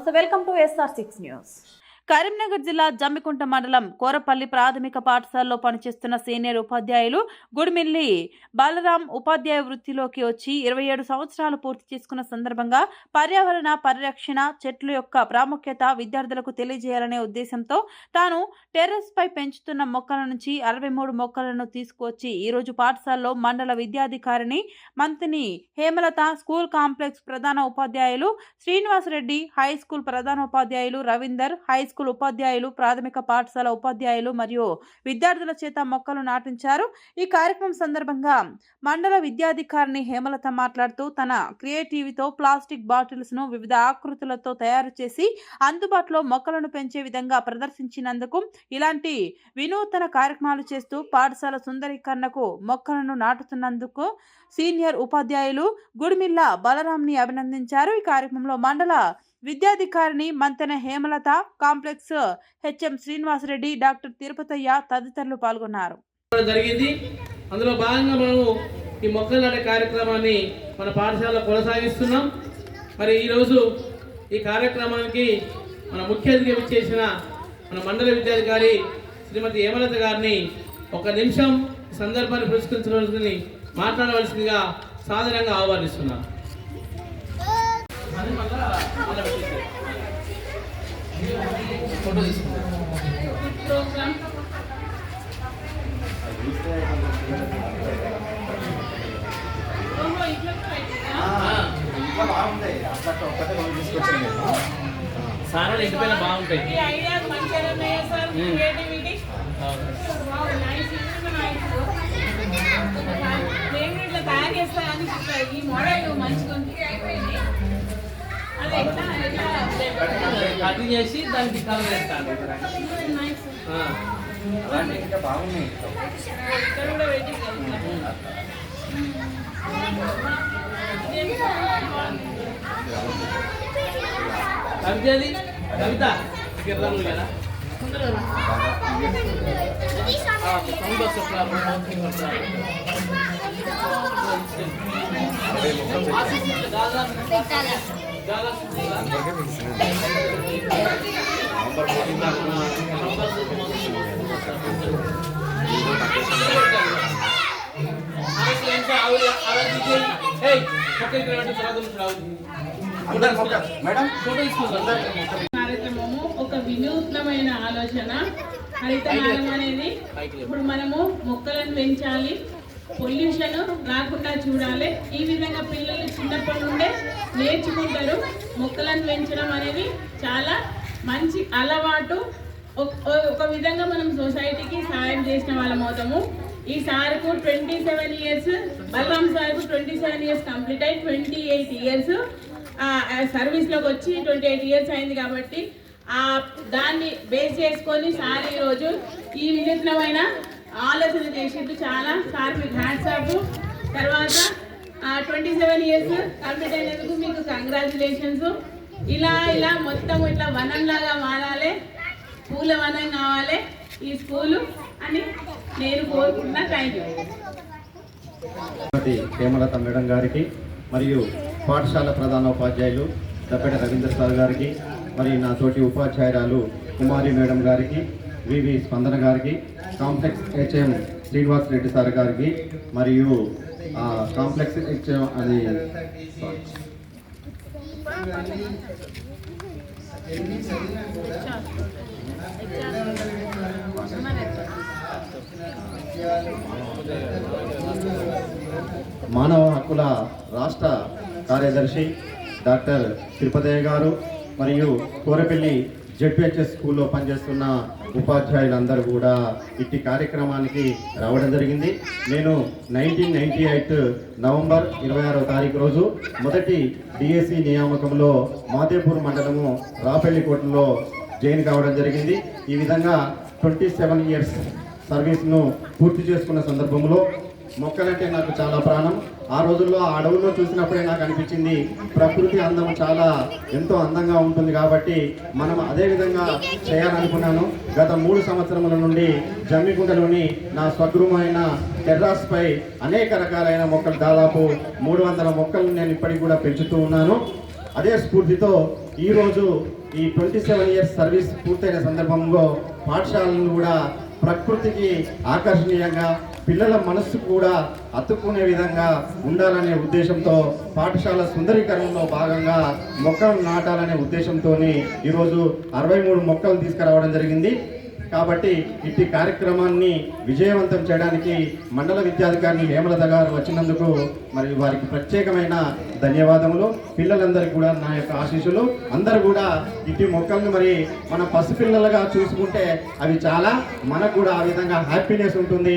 నమస్తే, welcome to SR6 news. Karimnagar జిల్లా జమ్మికుంట మండలం కోరపల్లి ప్రాథమిక పాఠశాలలో పనిచేస్తున్న సీనియర్ ఉపాధ్యాయులు గుడిమిల్లి బాలరాం ఉపాధ్యాయ వృత్తిలోకి వచ్చి 27 సంవత్సరాలు పూర్తి చేసుకున్న సందర్భంగా పర్యావరణ పరిరక్షణ, చెట్ల యొక్క ప్రాముఖ్యత విద్యార్థులకు తెలియజేయాలనే ఉద్దేశంతో తాను టెర్రస్ పై పెంచుతున్న మొక్కల నుంచి 63 మొక్కలను తీసుకువచ్చి ఈరోజు పాఠశాలలో మండల విద్యాధికారిని మంత్రిని హేమలత, స్కూల్ కాంప్లెక్స్ ప్రధాన ఉపాధ్యాయులు శ్రీనివాసరెడ్డి, హై స్కూల్ ప్రధానోపాధ్యాయులు రవీందర్, హై స్కూల్ ఉపాధ్యాయులు, ప్రాథమిక పాఠశాల ఉపాధ్యాయులు మరియు విద్యార్థుల చేత మొక్కలు నాటించారు. ఈ కార్యక్రమం సందర్భంగా మండల విద్యాధికారిని హేమలత మాట్లాడుతూ తన క్రియేటివిటీతో ప్లాస్టిక్ బాటిల్స్ ను వివిధ ఆకృతులతో తయారు చేసి అందుబాటులో మొక్కలను పెంచే విధంగా ప్రదర్శించినందుకు, ఇలాంటి వినూతన కార్యక్రమాలు చేస్తూ పాఠశాల సుందరీకరణకు మొక్కలను నాటుతున్నందుకు సీనియర్ ఉపాధ్యాయులు గుడిమిల్ల బలరాంని అభినందించారు. ఈ కార్యక్రమంలో మండల విద్యాధికారిని Manthena Hemalatha, complex HM Srinivasareddy, doctor Tirupathaiah తదితరులు పాల్గొన్నారు. అందులో భాగంగా మనము ఈ మొక్కలు నాటే కార్యక్రమాన్ని మన పాఠశాలలో కొనసాగిస్తున్నాం. మరి ఈరోజు ఈ కార్యక్రమానికి మన ముఖ్య అతిథిగా చేసిన మన మండల విద్యాధికారి శ్రీమతి హేమలత గారిని ఒక నిమిషం సందర్భాన్ని పురస్కరించవలసింది మాట్లాడవలసిందిగా సాధారణంగా ఆహ్వానిస్తున్నాను. సార్ ఇంటి పైన బాగుంటాయి. తయారు చేస్తారని ఈ మోడల్ మంచిగా అది చేసి దానికి కలర్ వేస్తాను. బాగున్నాయి. కవిత కవిత గిర్రాలు కదా కార్యక్రమము ఒక వినూత్నమైన ఆలోచన. హరితహారం అనేది ఇప్పుడు మనము మొక్కలను పెంచాలి, పొల్యూషన్ రాకుండా చూడాలి. ఈ విధంగా పిల్లలు చిన్నప్పటి నుండే నేర్చుకుంటారు. మొక్కలను పెంచడం అనేది చాలా మంచి అలవాటు. ఒక విధంగా మనం సొసైటీకి సాయం చేసిన వాళ్ళం అవుతాము. ఈ సార్కు 27 ఇయర్స్, బలరాం సార్కు 27 ఇయర్స్ కంప్లీట్ అయ్యి 28 ఇయర్స్ సర్వీస్లోకి వచ్చి 28 ఇయర్స్ అయింది. కాబట్టి దాన్ని బేస్ చేసుకొని సార్ ఈరోజు ఈ వినూత్నమైన ఆలోచన చేసిండు. చాలా సార్ మీకు హ్యాండ్స్ ఆఫ్. తర్వాత 27 ఇయర్స్ కంప్లీట్ అయినందుకు మీకు కంగ్రాచులేషన్స్. ఇలా మొత్తం ఇట్లా వనంలాగా మారాలి, పూల వనం కావాలి ఈ స్కూలు అని నేను కోరుకుంటున్నా. Thank you. హేమలత మేడం గారికి మరియు పాఠశాల ప్రధానోపాధ్యాయులు దప్పెట రవీంద్ర సార్ గారికి, మరి నా తోటి ఉపాధ్యాయురాలు కుమారి మేడం గారికి, వివి స్పందన గారికి, complex HM Srinivas Reddy sir గారికి, మరియు కాంప్లెక్స్ హెచ్ఎం అది మానవ హక్కుల రాష్ట్ర కార్యదర్శి డాక్టర్ తిరుపతయ్య గారు, మరియు కోరపల్లి జెడ్పిహెచ్ఎస్ స్కూల్లో పనిచేస్తున్న ఉపాధ్యాయులందరూ కూడా ఇట్టి కార్యక్రమానికి రావడం జరిగింది. నేను 1998 నవంబర్ 26వ తారీఖు రోజు మొదటి డిఎస్సి నియామకంలో మాదేపూర్ మండలము రాపల్లికోటలో జాయిన్ కావడం జరిగింది. ఈ విధంగా 27 ఇయర్స్ సర్వీస్ను పూర్తి చేసుకున్న సందర్భంలో మొక్కలంటే నాకు చాలా ప్రాణం. ఆ రోజుల్లో ఆ అడవుల్లో చూసినప్పుడే నాకు అనిపించింది ప్రకృతి అందం చాలా ఎంతో అందంగా ఉంటుంది కాబట్టి మనం అదే విధంగా చేయాలనుకున్నాను. గత 3 సంవత్సరముల నుండి జమ్మికుంటలోని నా స్వగృహమైన టెర్రాస్ పై అనేక రకాలైన మొక్కలు, దాదాపు 300 మొక్కలు నేను ఇప్పటికి కూడా పెంచుతూ ఉన్నాను. అదే స్ఫూర్తితో ఈరోజు ఈ 27 ఇయర్స్ సర్వీస్ పూర్తయిన సందర్భంలో పాఠశాలను కూడా ప్రకృతికి ఆకర్షణీయంగా పిల్లల మనస్సు కూడా అతుక్కునే విధంగా ఉండాలనే ఉద్దేశంతో పాఠశాల సుందరీకరణలో భాగంగా మొక్కలు నాటాలనే ఉద్దేశంతో ఈరోజు 63 మొక్కలు తీసుకురావడం జరిగింది. కాబట్టి ఇట్టి కార్యక్రమాన్ని విజయవంతం చేయడానికి మండల విద్యాధికారిని హేమలత గారు వచ్చినందుకు మరి వారికి ప్రత్యేకమైన ధన్యవాదములు. పిల్లలందరికీ కూడా నా యొక్క ఆశీస్సులు. అందరూ కూడా ఇట్టి మొక్కలను మరి మన పసిపిల్లలుగా చూసుకుంటే అవి చాలా మనకు కూడా ఆ విధంగా హ్యాపీనెస్ ఉంటుంది,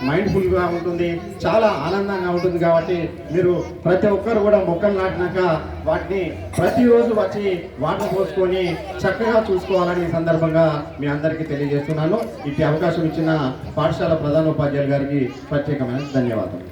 మైండ్ఫుల్గా ఉంటుంది, చాలా ఆనందంగా ఉంటుంది. కాబట్టి మీరు ప్రతి ఒక్కరు కూడా మొక్కలు నాటినాక వాటిని ప్రతిరోజు వచ్చి వాటర్ పోసుకొని చక్కగా చూసుకోవాలని సందర్భంగా మీ అందరికీ తెలియజేస్తున్నాను. ఇట్టి అవకాశం ఇచ్చిన పాఠశాల ప్రధానోపాధ్యాయులు గారికి ప్రత్యేకమైన ధన్యవాదాలు.